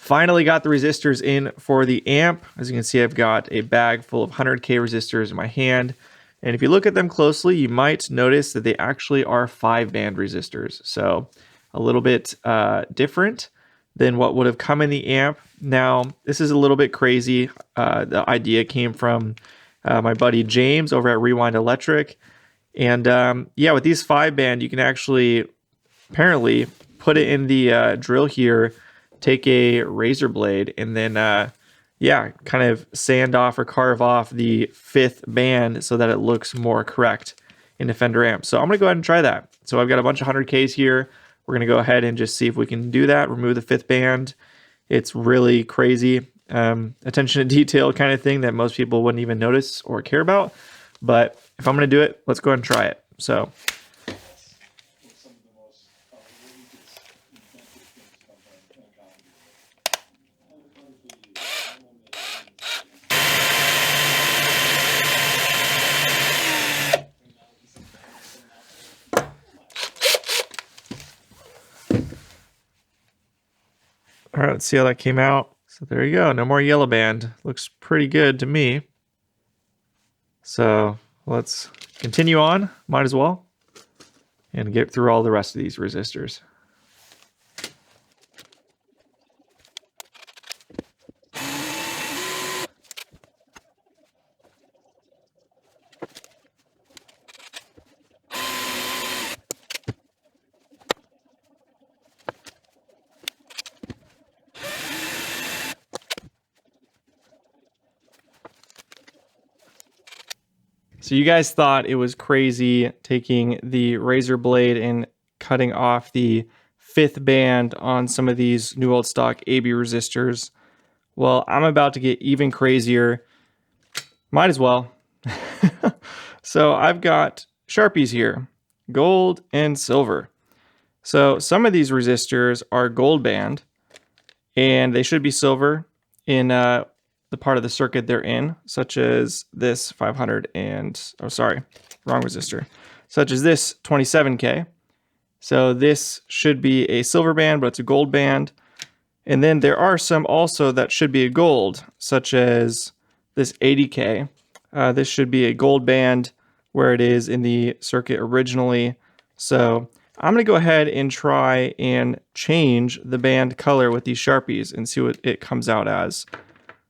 Finally got the resistors in for the amp. As you can see, I've got a bag full of 100K resistors in my hand. And if you look at them closely, you might notice that they actually are 5-band resistors. So a little bit different than what would have come in the amp. Now, this is a little bit crazy. The idea came from my buddy James over at Rewind Electric. And yeah, with these 5-band, you can actually apparently put it in the drill here, take a razor blade, and then yeah, kind of sand off or carve off the 5th band so that it looks more correct in the Fender amp. So I'm gonna go ahead and try that. So I've got a bunch of 100Ks here. We're gonna go ahead and just see if we can do that, remove the 5th band. It's really crazy, attention to detail kind of thing that most people wouldn't even notice or care about. But if I'm gonna do it, let's go ahead and try it. So all right, let's see how that came out. So there you go, no more yellow band. Looks pretty good to me. So let's continue on, might as well, and get through all the rest of these resistors. So you guys thought it was crazy taking the razor blade and cutting off the 5th band on some of these new old stock AB resistors. Well, I'm about to get even crazier. Might as well. So I've got Sharpies here, gold and silver. So some of these resistors are gold band and they should be silver in the part of the circuit they're in, such as this 500 and, oh sorry, wrong resistor, such as this 27K. So this should be a silver band, but it's a gold band. And then there are some also that should be a gold, such as this 80K. This should be a gold band where it is in the circuit originally. So I'm going to go ahead and try and change the band color with these Sharpies and see what it comes out as.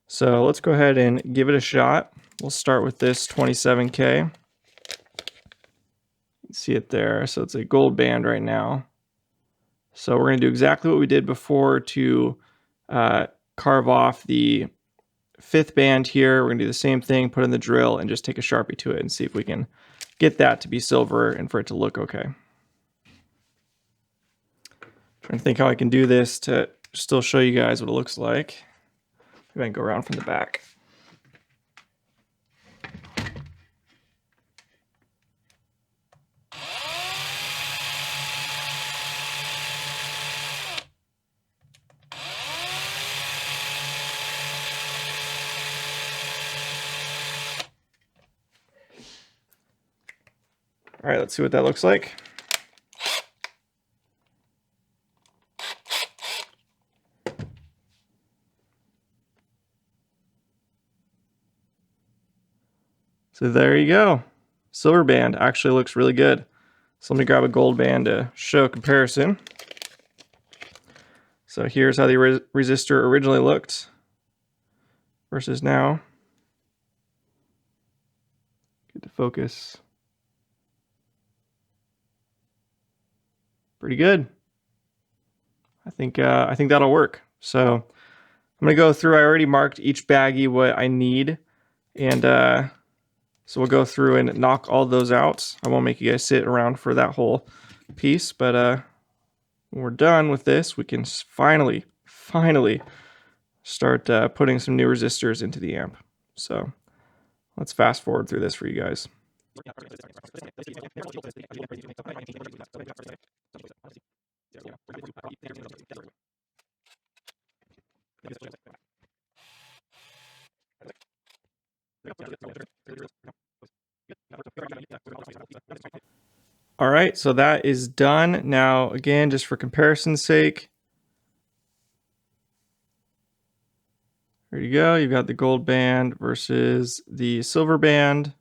So let's go ahead and give it a shot. We'll start with this 27K. You see it there. So it's a gold band right now. So we're going to do exactly what we did before to carve off the 5th band here. We're going to do the same thing, put in the drill, and just take a Sharpie to it and see if we can get that to be silver and for it to look okay. Trying to think how I can do this to still show you guys what it looks like. Maybe I can go around from the back. All right, let's see what that looks like. So there you go. Silver band actually looks really good. So let me grab a gold band to show a comparison. So here's how the resistor originally looked versus now. Get to focus. Pretty good. I think that'll work. So I'm gonna go through. I already marked each baggie what I need, and so we'll go through and knock all those out. I won't make you guys sit around for that whole piece, but when we're done with this, we can finally start putting some new resistors into the amp. So let's fast forward through this for you guys. All right, so that is done. Now, again, just for comparison's sake, There you go. You've got the gold band versus the silver band.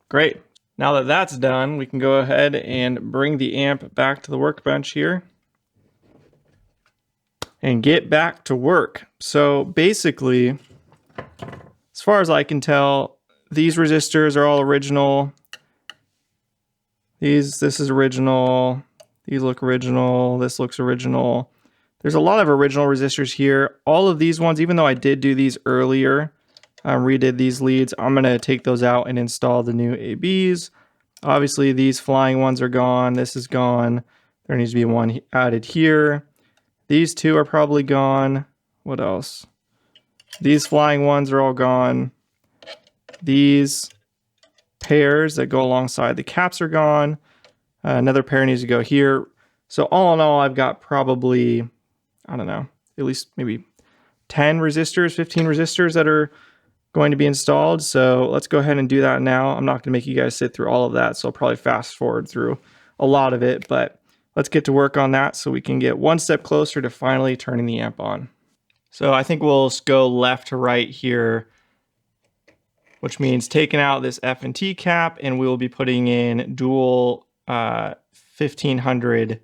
Great. Now that that's done, we can go ahead and bring the amp back to the workbench here and get back to work. So basically, as far as I can tell, these resistors are all original. This is original. These look original. This looks original. There's a lot of original resistors here. All of these ones, even though I did do these earlier, redid these leads, I'm going to take those out and install the new ABs. Obviously, these flying ones are gone. This is gone. There needs to be one added here. These two are probably gone. What else? These flying ones are all gone. These pairs that go alongside the caps are gone. Another pair needs to go here. So all in all, I've got probably, I don't know, at least maybe 10 resistors, 15 resistors that are going to be installed. So let's go ahead and do that now. I'm not going to make you guys sit through all of that, so I'll probably fast forward through a lot of it, but let's get to work on that so we can get one step closer to finally turning the amp on. So I think we'll go left to right here, which means taking out this F&T cap, and we will be putting in dual 1500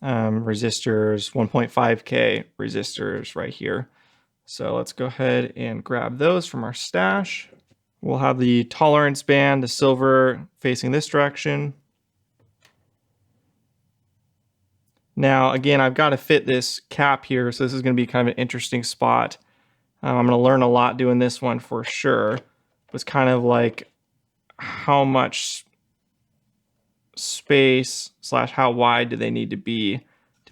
resistors, 1.5K resistors right here. So let's go ahead and grab those from our stash. We'll have the tolerance band, the silver, facing this direction. Now, again, I've got to fit this cap here, so this is going to be kind of an interesting spot. I'm going to learn a lot doing this one for sure. It's kind of like how much space / how wide do they need to be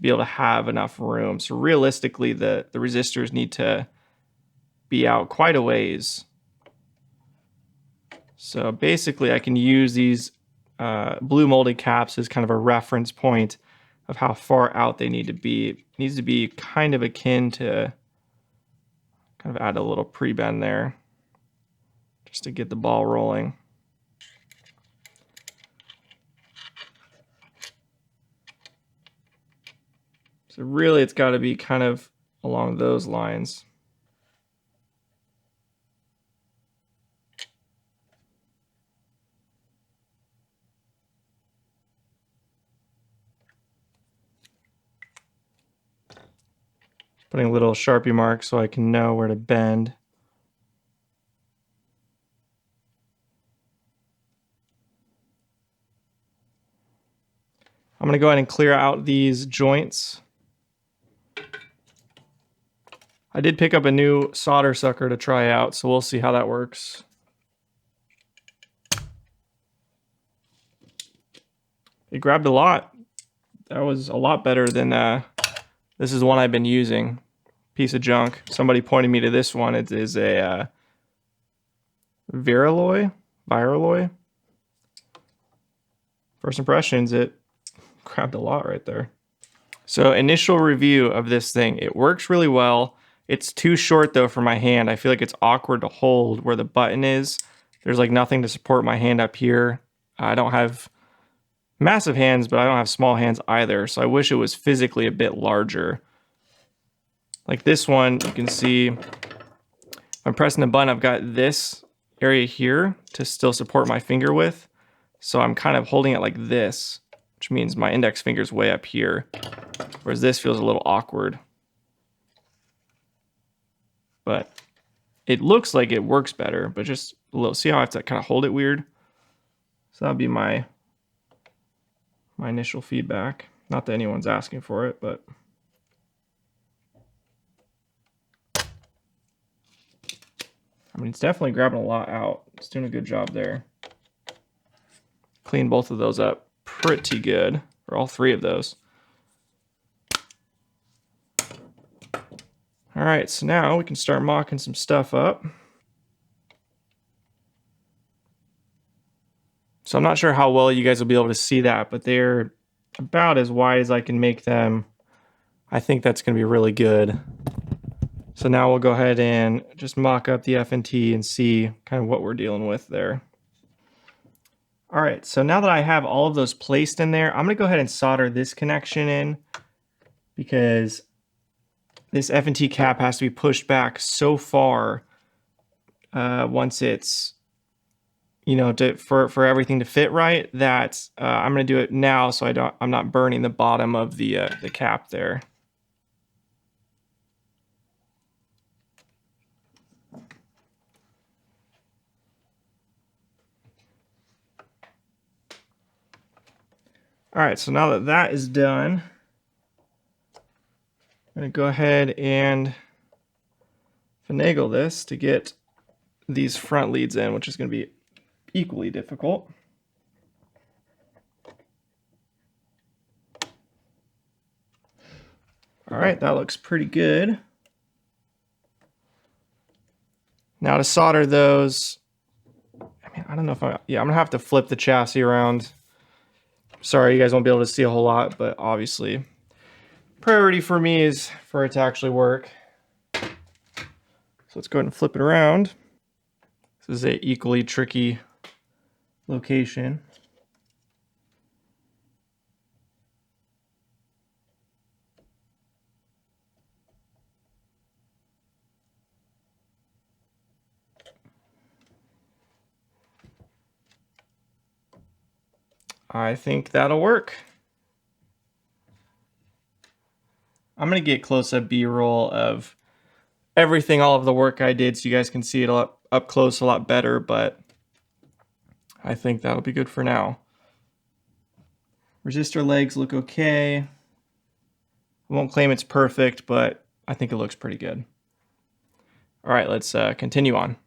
able to have enough room. So realistically, the resistors need to be out quite a ways. So basically, I can use these blue molded caps as kind of a reference point of how far out they need to be. It needs to be kind of akin to, kind of add a little pre-bend there just to get the ball rolling. So really, it's got to be kind of along those lines. Putting a little Sharpie mark so I can know where to bend. I'm going to go ahead and clear out these joints. I did pick up a new solder sucker to try out, so we'll see how that works. It grabbed a lot. That was a lot better than this is the one I've been using. Piece of junk. Somebody pointed me to this one. It is a Vibrolux. First impressions, it grabbed a lot right there. So initial review of this thing, it works really well. It's too short though for my hand. I feel like it's awkward to hold where the button is. There's like nothing to support my hand up here. I don't have massive hands, but I don't have small hands either. So I wish it was physically a bit larger. Like this one, you can see I'm pressing the button. I've got this area here to still support my finger with. So I'm kind of holding it like this, which means my index finger is way up here. Whereas this feels a little awkward. But it looks like it works better, but just a little, see how I have to kind of hold it weird? So that'd be my initial feedback. Not that anyone's asking for it, but. I mean, it's definitely grabbing a lot out. It's doing a good job there. Clean both of those up pretty good, or all three of those. All right, so now we can start mocking some stuff up. So I'm not sure how well you guys will be able to see that, but they're about as wide as I can make them. I think that's going to be really good. So now we'll go ahead and just mock up the F&T and see kind of what we're dealing with there. All right, so now that I have all of those placed in there, I'm going to go ahead and solder this connection in. because this F&T cap has to be pushed back so far once it's, you know, for everything to fit right, that I'm going to do it now so I'm not burning the bottom of the cap there. All right, so now that that is done, I'm going to go ahead and finagle this to get these front leads in, which is going to be equally difficult. All right, that looks pretty good. Now to solder those, I mean, I don't know if I'm gonna have to flip the chassis around. Sorry, you guys won't be able to see a whole lot, but obviously priority for me is for it to actually work. So let's go ahead and flip it around. This is an equally tricky location. I think that'll work. I'm gonna get close-up B-roll of everything, all of the work I did, so you guys can see it up close a lot better, but I think that'll be good for now. Resistor legs look okay. I won't claim it's perfect, but I think it looks pretty good. All right, let's continue on.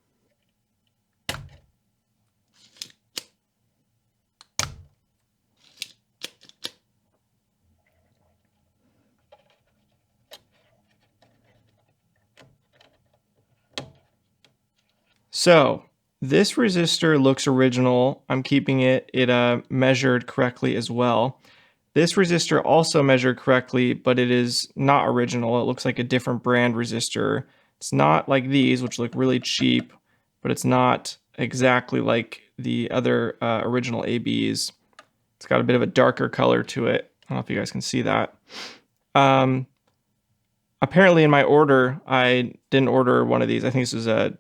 So this resistor looks original. I'm keeping it. It measured correctly as well. This resistor also measured correctly, but it is not original. It looks like a different brand resistor. It's not like these, which look really cheap, but it's not exactly like the other original ABs. It's got a bit of a darker color to it. I don't know if you guys can see that. Apparently in my order, I didn't order one of these. I think this is a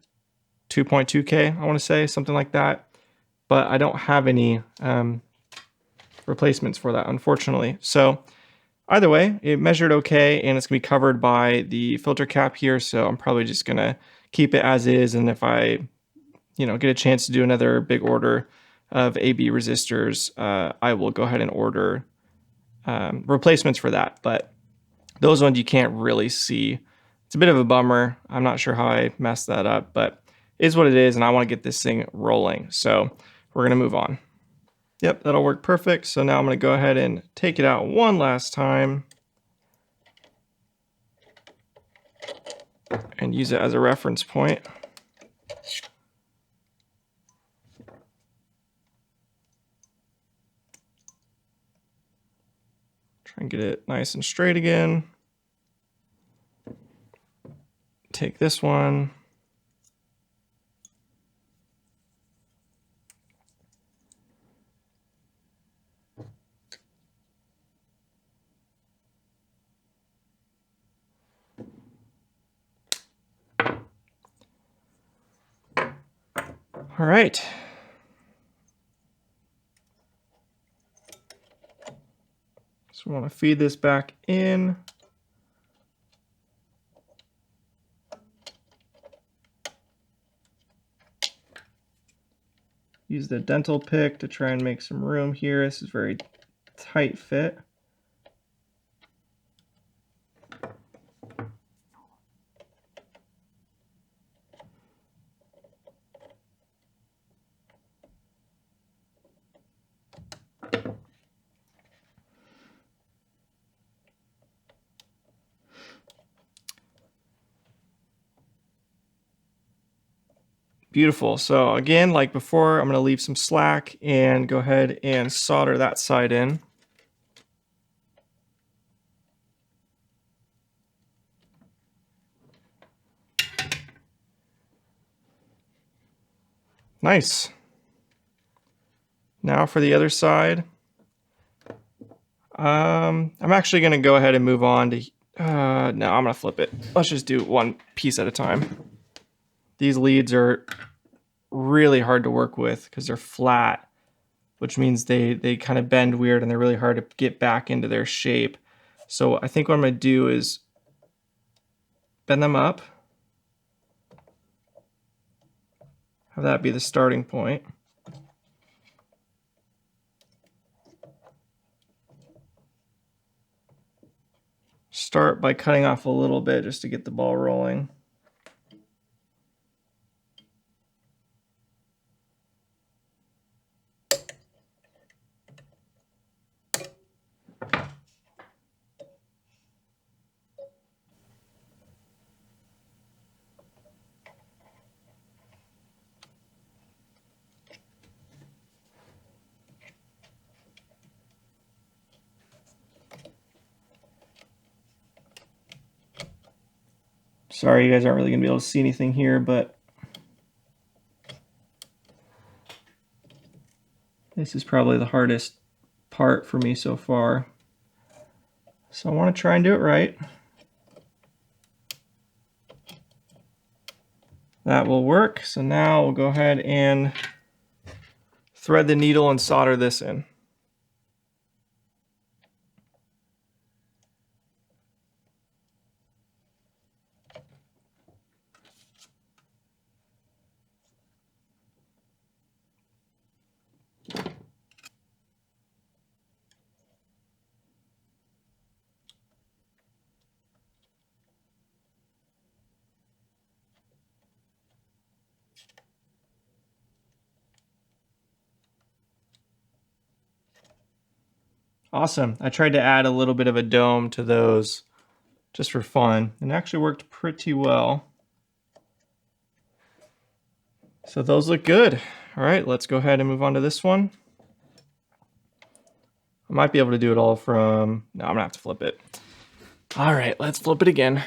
2.2K, I want to say, something like that. But I don't have any replacements for that, unfortunately. So either way, it measured okay, and it's going to be covered by the filter cap here, so I'm probably just going to keep it as is, and if I get a chance to do another big order of AB resistors, I will go ahead and order replacements for that. But those ones you can't really see. It's a bit of a bummer. I'm not sure how I messed that up, but it is what it is, and I want to get this thing rolling. So we're going to move on. Yep, that'll work perfect. So now I'm going to go ahead and take it out one last time and use it as a reference point. Try and get it nice and straight again. Take this one. All right. So we want to feed this back in. Use the dental pick to try and make some room here. This is very tight fit. Beautiful. So again, like before, I'm going to leave some slack and go ahead and solder that side in. Nice. Now for the other side, I'm actually going to go ahead and move on to, no, I'm going to flip it. Let's just do one piece at a time. These leads are really hard to work with because they're flat, which means they kind of bend weird and they're really hard to get back into their shape. So I think what I'm going to do is bend them up, have that be the starting point. Start by cutting off a little bit just to get the ball rolling. Sorry, you guys aren't really going to be able to see anything here, but this is probably the hardest part for me so far. So I want to try and do it right. That will work. So now we'll go ahead and thread the needle and solder this in. Awesome. I tried to add a little bit of a dome to those just for fun, and it actually worked pretty well. So those look good. All right, let's go ahead and move on to this one. I might be able to do it all from, no, I'm gonna have to flip it. All right, let's flip it again.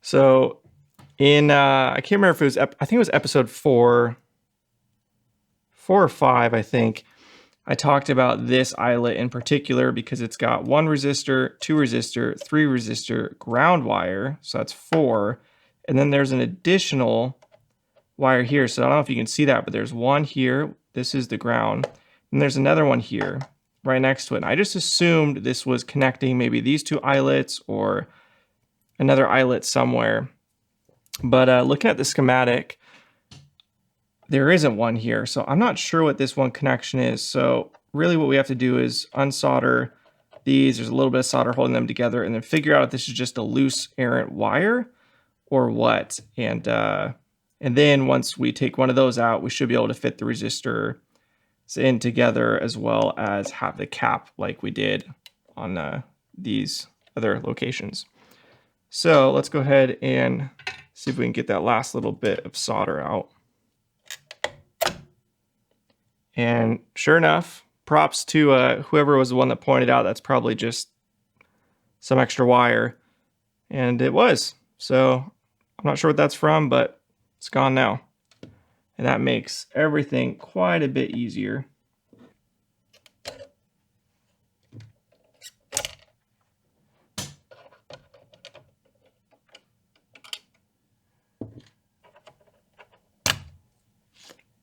So in, I can't remember if it was, I think it was episode 4 or 5, I think. I talked about this eyelet in particular because it's got 1 resistor, 2 resistor, 3 resistor, ground wire, so that's 4. And then there's an additional wire here. So I don't know if you can see that, but there's one here. This is the ground. And there's another one here right next to it. And I just assumed this was connecting maybe these 2 eyelets or another eyelet somewhere. But looking at the schematic, there isn't one here. So I'm not sure what this one connection is. So really what we have to do is unsolder these. There's a little bit of solder holding them together and then figure out if this is just a loose errant wire or what. And then once we take one of those out, we should be able to fit the resistor in together as well as have the cap like we did on these other locations. So let's go ahead and see if we can get that last little bit of solder out. And sure enough, props to whoever was the one that pointed out that's probably just some extra wire. And it was. So I'm not sure what that's from, but it's gone now. And that makes everything quite a bit easier.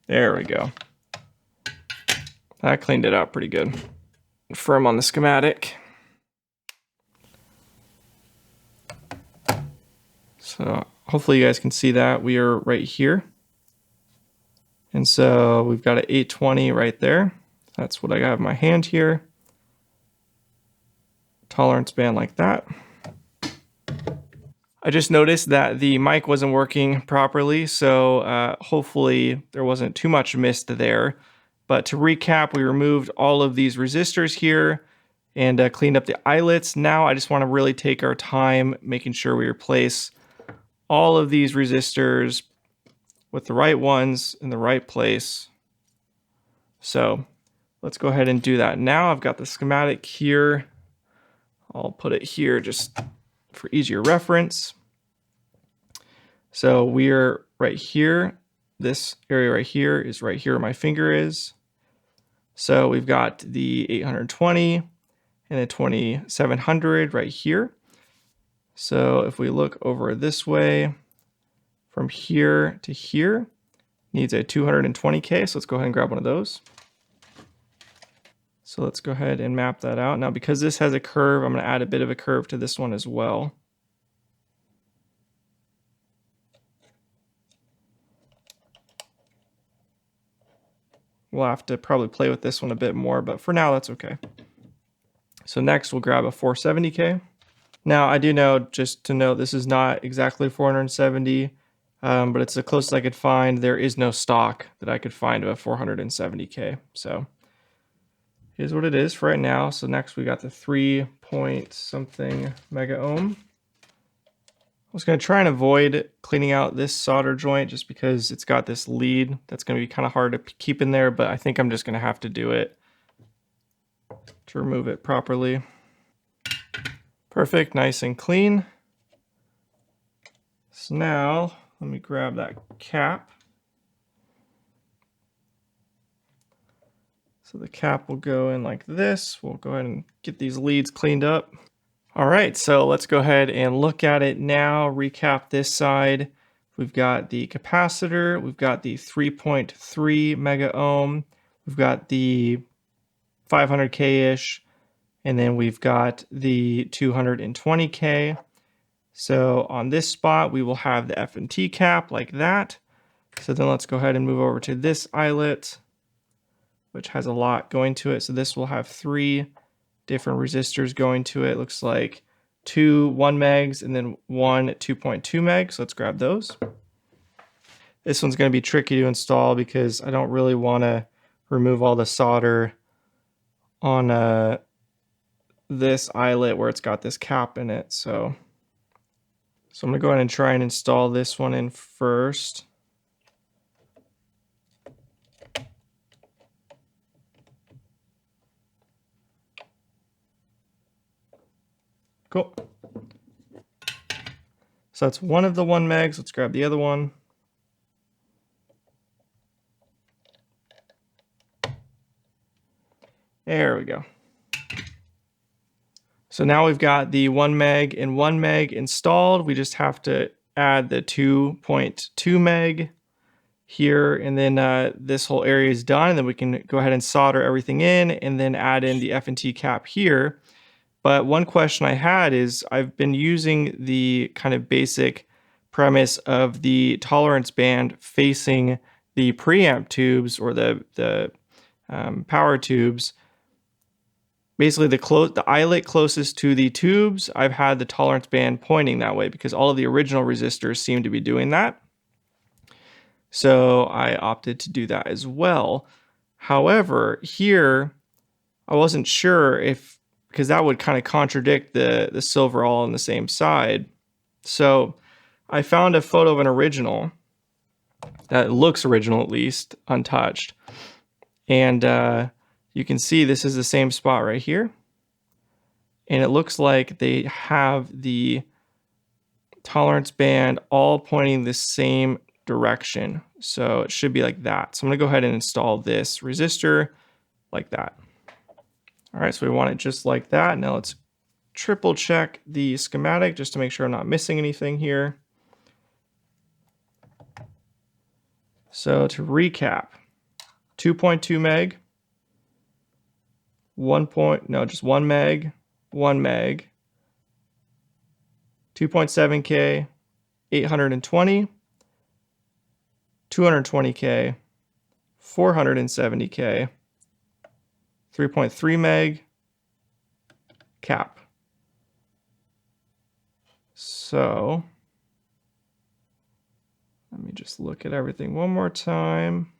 There we go. That cleaned it out pretty good. Firm on the schematic. So hopefully you guys can see that. We are right here. And so we've got an 820 right there. That's what I got in my hand here. Tolerance band like that. I just noticed that the mic wasn't working properly, so hopefully there wasn't too much mist there. But to recap, we removed all of these resistors here and cleaned up the eyelets. Now I just want to really take our time making sure we replace all of these resistors with the right ones in the right place. So let's go ahead and do that. Now I've got the schematic here. I'll put it here just for easier reference. So we're right here. This area right here is right here where my finger is. So we've got the 820, and then 2700 right here. So if we look over this way, from here to here, needs a 220K. So let's go ahead and grab one of those. So let's go ahead and map that out. Now, because this has a curve, I'm going to add a bit of a curve to this one as well. We'll have to probably play with this one a bit more, but for now, that's okay. So next, we'll grab a 470K. Now, I do know, just to note, this is not exactly 470, but it's the closest I could find. There is no stock that I could find of a 470K. So here's what it is for right now. So next, we got the 3 point something mega ohm. I was going to try and avoid cleaning out this solder joint just because it's got this lead that's going to be kind of hard to keep in there, but I think I'm just going to have to do it to remove it properly. Perfect, nice and clean. So now let me grab that cap. So the cap will go in like this. We'll go ahead and get these leads cleaned up. All right, so let's go ahead and look at it now, recap this side. We've got the capacitor, we've got the 3.3 mega ohm, we've got the 500K-ish, and then we've got the 220K. So on this spot, we will have the F&T cap like that. So then let's go ahead and move over to this eyelet, which has a lot going to it. So this will have 3 different resistors going to it. Looks like 2 1 megs and then 1 2.2 megs. So let's grab those. This one's going to be tricky to install because I don't really want to remove all the solder on this eyelet where it's got this cap in it. So I'm going to go ahead and try and install this one in first. Cool. So that's one of the 1 megs. Let's grab the other one. There we go. So now we've got the 1 meg and 1 meg installed. We just have to add the 2.2 meg here, and then this whole area is done. And then we can go ahead and solder everything in and then add in the F&T cap here. But one question I had is I've been using the kind of basic premise of the tolerance band facing the preamp tubes or the power tubes. Basically, the eyelet closest to the tubes, I've had the tolerance band pointing that way because all of the original resistors seem to be doing that. So I opted to do that as well. However, here, I wasn't sure if, because that would kind of contradict the silver all on the same side. So I found a photo of an original that looks original, at least, untouched. And you can see this is the same spot right here. And it looks like they have the tolerance band all pointing the same direction. So it should be like that. So I'm going to go ahead and install this resistor like that. All right, so we want it just like that. Now let's triple check the schematic just to make sure I'm not missing anything here. So to recap, 2.2 meg, just 1 meg, 1 meg, 2.7K, 820, 220K, 470K, 3.3 meg, cap. So let me just look at everything one more time.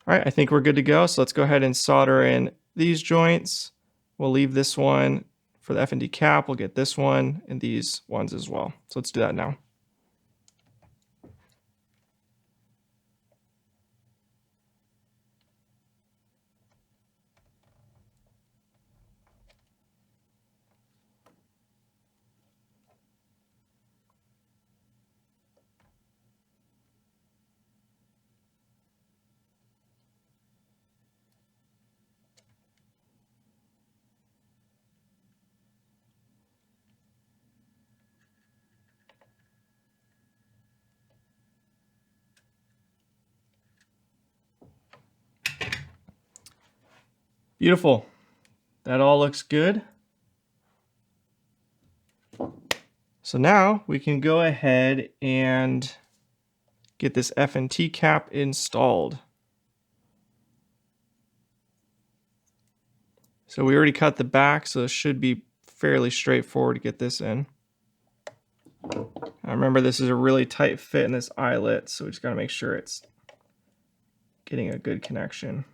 All right, I think we're good to go. So let's go ahead and solder in these joints. We'll leave this one for the F&T cap. We'll get this one and these ones as well. So let's do that now. Beautiful. That all looks good. So now we can go ahead and get this F&T cap installed. So we already cut the back, so it should be fairly straightforward to get this in. Now remember, this is a really tight fit in this eyelet, so we just got to make sure it's getting a good connection.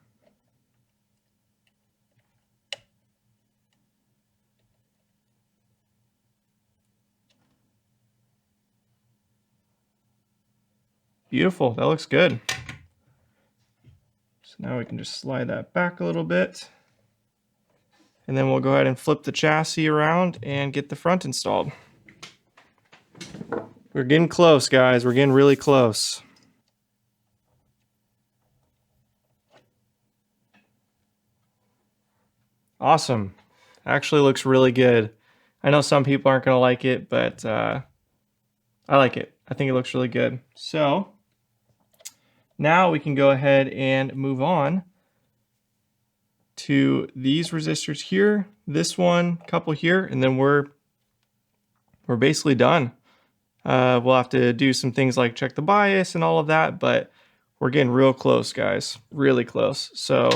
Beautiful, that looks good. So now we can just slide that back a little bit. And then we'll go ahead and flip the chassis around and get the front installed. We're getting close, guys. We're getting really close. Awesome. Actually looks really good. I know some people aren't going to like it, but I like it. I think it looks really good. So now we can go ahead and move on to these resistors here, this one, couple here, and then we're basically done. We'll have to do some things like check the bias and all of that, but we're getting real close, guys, really close. So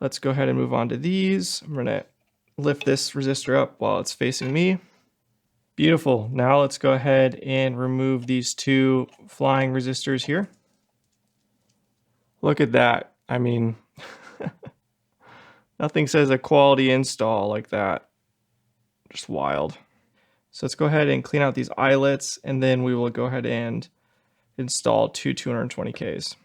let's go ahead and move on to these. I'm gonna lift this resistor up while it's facing me. Beautiful. Now let's go ahead and remove these two flying resistors here. Look at that. I mean, nothing says a quality install like that. Just wild. So let's go ahead and clean out these eyelets, and then we will go ahead and install two 220Ks.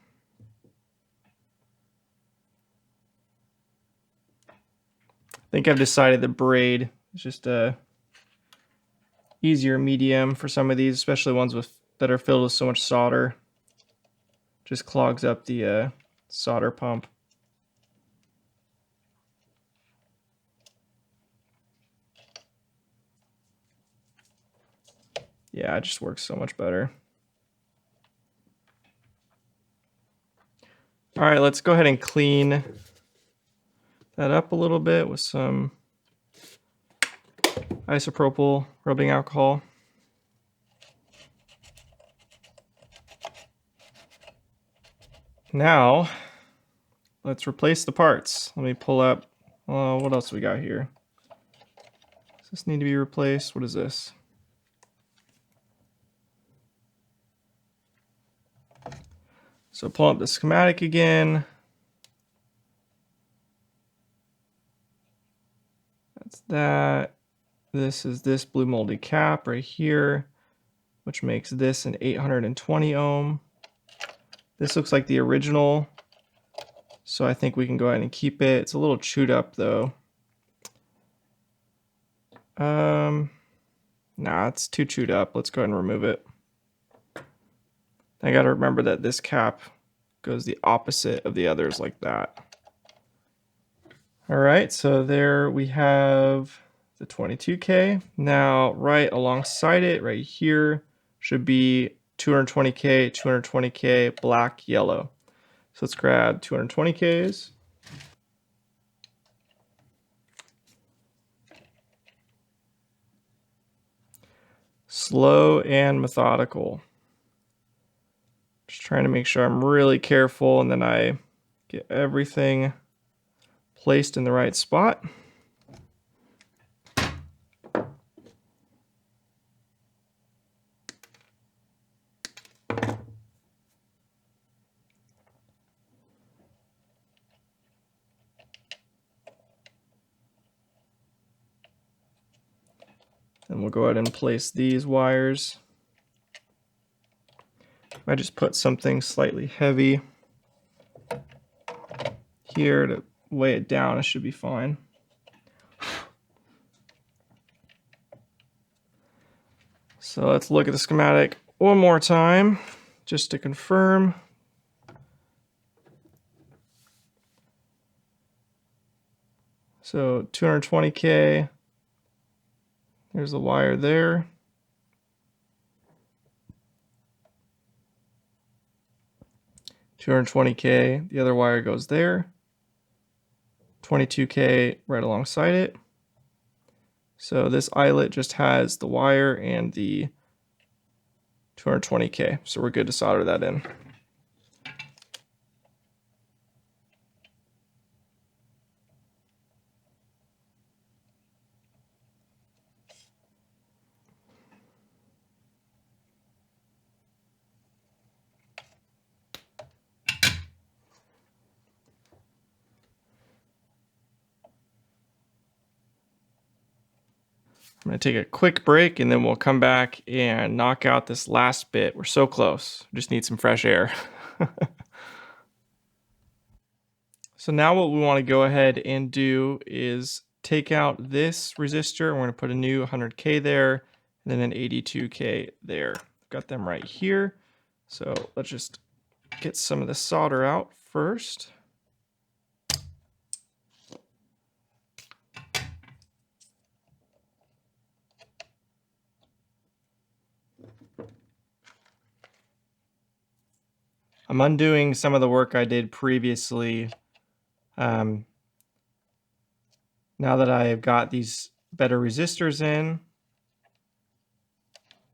I think I've decided the braid is just a easier medium for some of these, especially ones that are filled with so much solder. Just clogs up the solder pump. Yeah, it just works so much better. All right, let's go ahead and clean that up a little bit with some isopropyl rubbing alcohol. Now, let's replace the parts. Let me pull up, what else we got here? Does this need to be replaced? What is this? So pull up the schematic again. That's that. This is this blue molded cap right here, which makes this an 820 ohm. This looks like the original, so I think we can go ahead and keep it. It's a little chewed up though. Nah, it's too chewed up. Let's go ahead and remove it. I gotta remember that this cap goes the opposite of the others like that. All right, so there we have the 22K. Now, right alongside it, right here, should be 220K, 220K, black, yellow. So let's grab 220Ks. Slow and methodical. Just trying to make sure I'm really careful and then I get everything placed in the right spot. And we'll go ahead and place these wires. I just put something slightly heavy here to weigh it down. It should be fine. So let's look at the schematic one more time just to confirm. So 220K, there's the wire there. $220K, the other wire goes there. 22K right alongside it. So this eyelet just has the wire and the 220K. So we're good to solder that in. I'm going to take a quick break and then we'll come back and knock out this last bit. We're so close. Just need some fresh air. So now what we want to go ahead and do is take out this resistor. We're going to put a new 100K there and then an 82K there. Got them right here. So let's just get some of the solder out first. I'm undoing some of the work I did previously. Now that I've got these better resistors in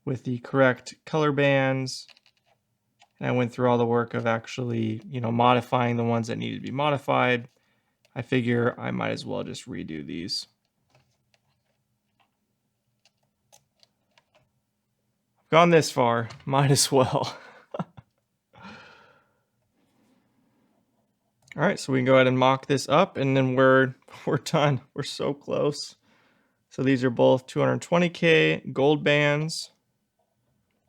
with the correct color bands, and I went through all the work of actually, modifying the ones that needed to be modified, I figure I might as well just redo these. I've gone this far, might as well. All right, so we can go ahead and mock this up and then we're done. We're so close. So these are both 220K gold bands,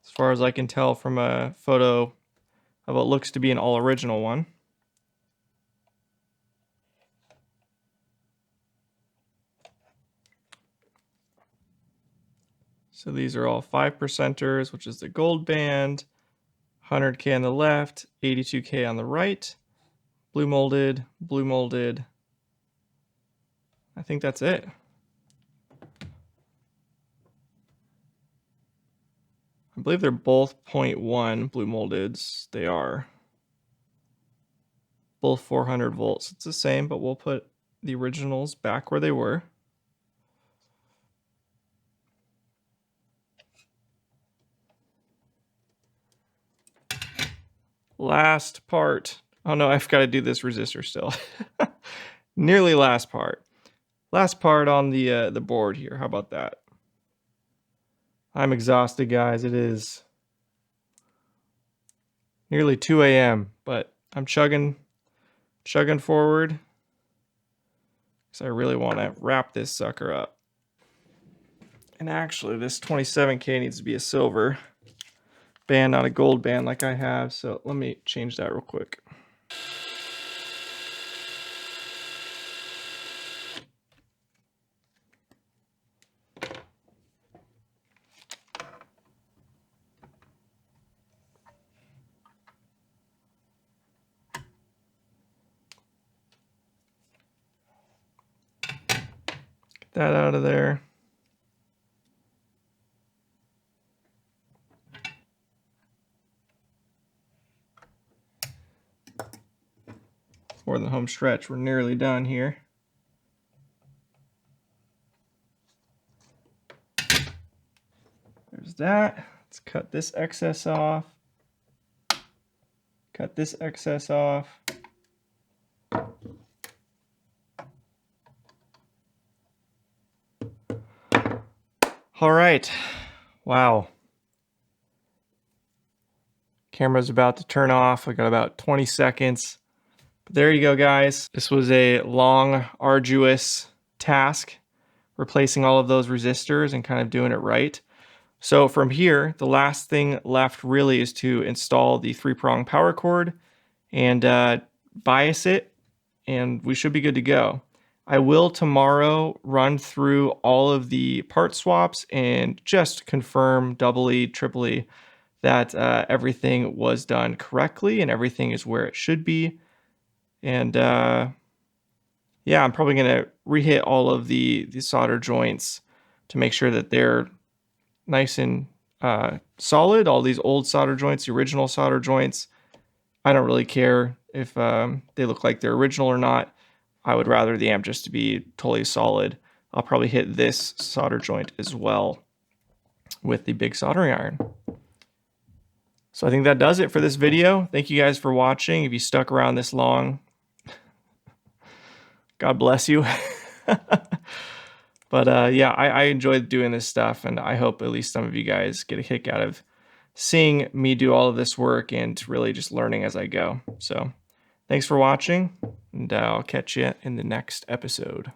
as far as I can tell from a photo of what looks to be an all original one. So these are all 5%ers, which is the gold band, 100K on the left, 82K on the right, blue molded, blue molded. I think that's it. I believe they're both 0.1 blue moldeds. They are both 400 volts. It's the same, but we'll put the originals back where they were. Last part. Oh no, I've got to do this resistor still. Nearly last part. Last part on the board here. How about that? I'm exhausted, guys. It is nearly 2 a.m., but I'm chugging forward because I really want to wrap this sucker up. And actually, this 27K needs to be a silver band, not a gold band like I have. So let me change that real quick. Get that out of there. More than home stretch. We're nearly done here. There's that. Let's cut this excess off. Cut this excess off. All right. Wow. Camera's about to turn off. I got about 20 seconds. But there you go, guys. This was a long, arduous task, replacing all of those resistors and kind of doing it right. So from here, the last thing left really is to install the 3-prong power cord and bias it, and we should be good to go. I will tomorrow run through all of the part swaps and just confirm doubly, triply that everything was done correctly and everything is where it should be. And yeah, I'm probably going to rehit all of the solder joints to make sure that they're nice and solid. All these old solder joints, the original solder joints, I don't really care if they look like they're original or not. I would rather the amp just to be totally solid. I'll probably hit this solder joint as well with the big soldering iron. So I think that does it for this video. Thank you guys for watching. If you stuck around this long, God bless you. But yeah, I enjoyed doing this stuff, and I hope at least some of you guys get a kick out of seeing me do all of this work and really just learning as I go. So thanks for watching, and I'll catch you in the next episode.